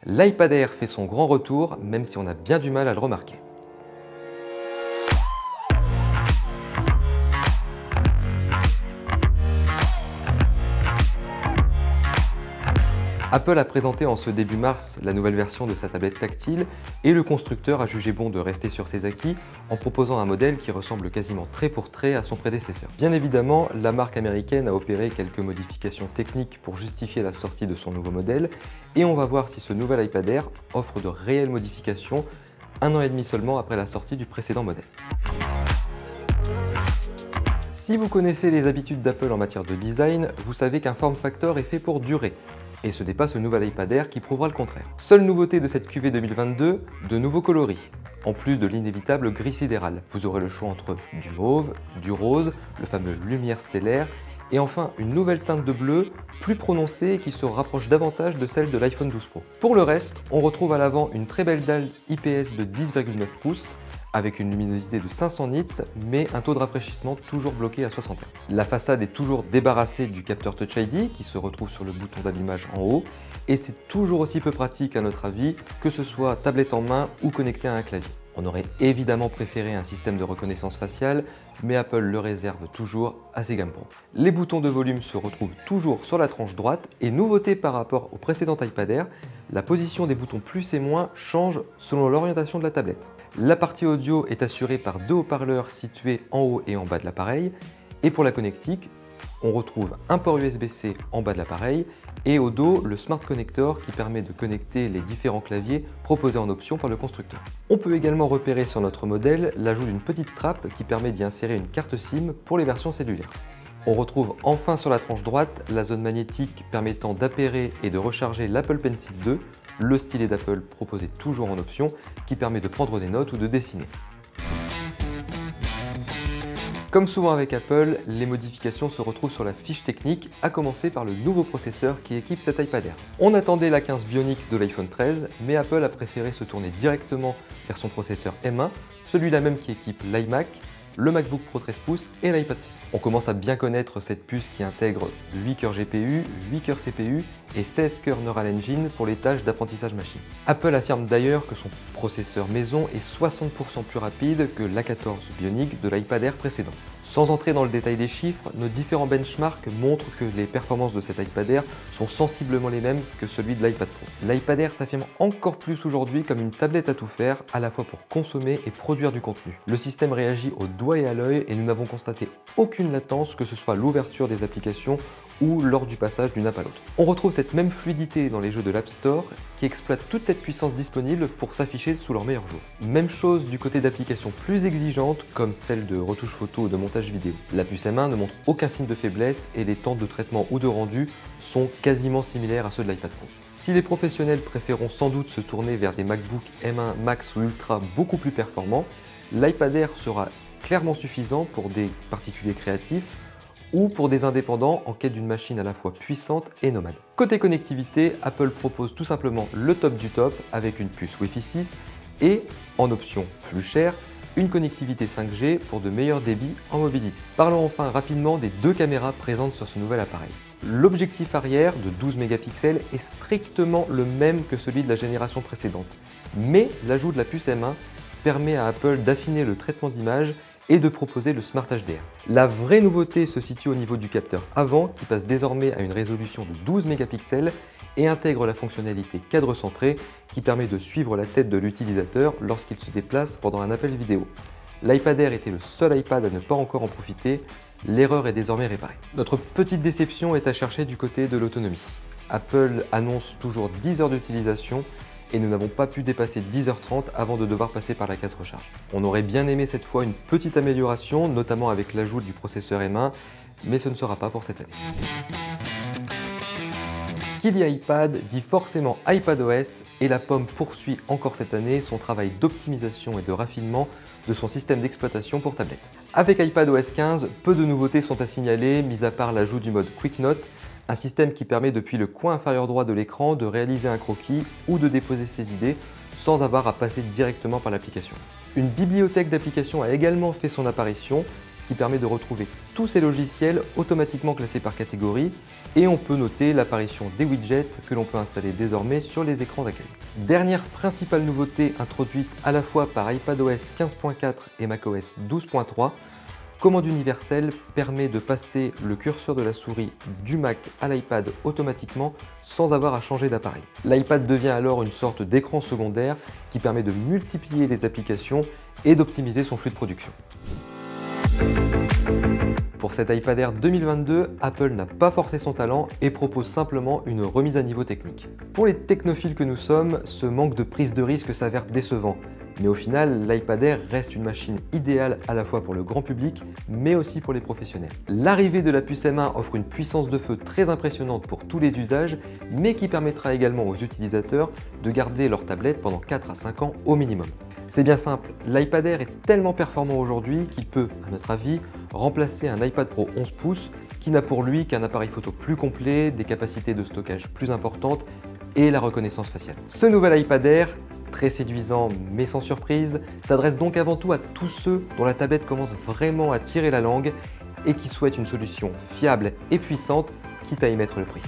L'iPad Air fait son grand retour, même si on a bien du mal à le remarquer. Apple a présenté en ce début mars la nouvelle version de sa tablette tactile et le constructeur a jugé bon de rester sur ses acquis en proposant un modèle qui ressemble quasiment trait pour trait à son prédécesseur. Bien évidemment, la marque américaine a opéré quelques modifications techniques pour justifier la sortie de son nouveau modèle et on va voir si ce nouvel iPad Air offre de réelles modifications 1 an et demi seulement après la sortie du précédent modèle. Si vous connaissez les habitudes d'Apple en matière de design, vous savez qu'un form factor est fait pour durer. Et ce n'est pas ce nouvel iPad Air qui prouvera le contraire. Seule nouveauté de cette QV 2022, de nouveaux coloris. En plus de l'inévitable gris sidéral, vous aurez le choix entre du mauve, du rose, le fameux lumière stellaire, et enfin une nouvelle teinte de bleu plus prononcée qui se rapproche davantage de celle de l'iPhone 12 Pro. Pour le reste, on retrouve à l'avant une très belle dalle IPS de 10,9 pouces, avec une luminosité de 500 nits, mais un taux de rafraîchissement toujours bloqué à 60 Hz. La façade est toujours débarrassée du capteur Touch ID qui se retrouve sur le bouton d'allumage en haut, et c'est toujours aussi peu pratique à notre avis, que ce soit tablette en main ou connecté à un clavier. On aurait évidemment préféré un système de reconnaissance faciale, mais Apple le réserve toujours à ses gammes pro. Les boutons de volume se retrouvent toujours sur la tranche droite, et nouveauté par rapport au précédent iPad Air, la position des boutons plus et moins change selon l'orientation de la tablette. La partie audio est assurée par deux haut-parleurs situés en haut et en bas de l'appareil, et pour la connectique, on retrouve un port USB-C en bas de l'appareil et au dos le Smart Connector qui permet de connecter les différents claviers proposés en option par le constructeur. On peut également repérer sur notre modèle l'ajout d'une petite trappe qui permet d'y insérer une carte SIM pour les versions cellulaires. On retrouve enfin sur la tranche droite la zone magnétique permettant d'appairer et de recharger l'Apple Pencil 2, le stylet d'Apple proposé toujours en option qui permet de prendre des notes ou de dessiner. Comme souvent avec Apple, les modifications se retrouvent sur la fiche technique, à commencer par le nouveau processeur qui équipe cet iPad Air. On attendait la 15 Bionic de l'iPhone 13, mais Apple a préféré se tourner directement vers son processeur M1, celui-là même qui équipe l'iMac, le MacBook Pro 13 pouces et l'iPad Pro. On commence à bien connaître cette puce qui intègre 8 cœurs GPU, 8 cœurs CPU et 16 cœurs Neural Engine pour les tâches d'apprentissage machine. Apple affirme d'ailleurs que son processeur maison est 60% plus rapide que l'A14 Bionic de l'iPad Air précédent. Sans entrer dans le détail des chiffres, nos différents benchmarks montrent que les performances de cet iPad Air sont sensiblement les mêmes que celui de l'iPad Pro. L'iPad Air s'affirme encore plus aujourd'hui comme une tablette à tout faire, à la fois pour consommer et produire du contenu. Le système réagit au doigt et à l'œil et nous n'avons constaté aucune latence, que ce soit l'ouverture des applications ou lors du passage d'une app à l'autre. On retrouve cette même fluidité dans les jeux de l'App Store qui exploitent toute cette puissance disponible pour s'afficher sous leur meilleur jour. Même chose du côté d'applications plus exigeantes comme celle de retouche photo ou de montage vidéo. La puce M1 ne montre aucun signe de faiblesse et les temps de traitement ou de rendu sont quasiment similaires à ceux de l'iPad Pro. Si les professionnels préféreront sans doute se tourner vers des MacBook M1 Max ou Ultra beaucoup plus performants, l'iPad Air sera clairement suffisant pour des particuliers créatifs ou pour des indépendants en quête d'une machine à la fois puissante et nomade. Côté connectivité, Apple propose tout simplement le top du top avec une puce Wi-Fi 6 et, en option plus chère, une connectivité 5G pour de meilleurs débits en mobilité. Parlons enfin rapidement des deux caméras présentes sur ce nouvel appareil. L'objectif arrière de 12 mégapixels est strictement le même que celui de la génération précédente, mais l'ajout de la puce M1 permet à Apple d'affiner le traitement d'image et de proposer le Smart HDR. La vraie nouveauté se situe au niveau du capteur avant qui passe désormais à une résolution de 12 mégapixels et intègre la fonctionnalité cadre centré qui permet de suivre la tête de l'utilisateur lorsqu'il se déplace pendant un appel vidéo. L'iPad Air était le seul iPad à ne pas encore en profiter, l'erreur est désormais réparée. Notre petite déception est à chercher du côté de l'autonomie. Apple annonce toujours 10 heures d'utilisation et nous n'avons pas pu dépasser 10h30 avant de devoir passer par la case recharge. On aurait bien aimé cette fois une petite amélioration, notamment avec l'ajout du processeur M1, mais ce ne sera pas pour cette année. Qui dit iPad dit forcément iPadOS et la pomme poursuit encore cette année son travail d'optimisation et de raffinement de son système d'exploitation pour tablette. Avec iPadOS 15, peu de nouveautés sont à signaler, mis à part l'ajout du mode Quick Note, un système qui permet depuis le coin inférieur droit de l'écran de réaliser un croquis ou de déposer ses idées sans avoir à passer directement par l'application. Une bibliothèque d'applications a également fait son apparition, ce qui permet de retrouver tous ces logiciels automatiquement classés par catégorie, et on peut noter l'apparition des widgets que l'on peut installer désormais sur les écrans d'accueil. Dernière principale nouveauté introduite à la fois par iPadOS 15.4 et macOS 12.3, Commande universelle permet de passer le curseur de la souris du Mac à l'iPad automatiquement sans avoir à changer d'appareil. L'iPad devient alors une sorte d'écran secondaire qui permet de multiplier les applications et d'optimiser son flux de production. Pour cet iPad Air 2022, Apple n'a pas forcé son talent et propose simplement une remise à niveau technique. Pour les technophiles que nous sommes, ce manque de prise de risque s'avère décevant. Mais au final, l'iPad Air reste une machine idéale à la fois pour le grand public, mais aussi pour les professionnels. L'arrivée de la puce M1 offre une puissance de feu très impressionnante pour tous les usages, mais qui permettra également aux utilisateurs de garder leur tablette pendant 4 à 5 ans au minimum. C'est bien simple, l'iPad Air est tellement performant aujourd'hui qu'il peut, à notre avis, remplacer un iPad Pro 11 pouces qui n'a pour lui qu'un appareil photo plus complet, des capacités de stockage plus importantes et la reconnaissance faciale. Ce nouvel iPad Air, très séduisant mais sans surprise, s'adresse donc avant tout à tous ceux dont la tablette commence vraiment à tirer la langue et qui souhaitent une solution fiable et puissante, quitte à y mettre le prix.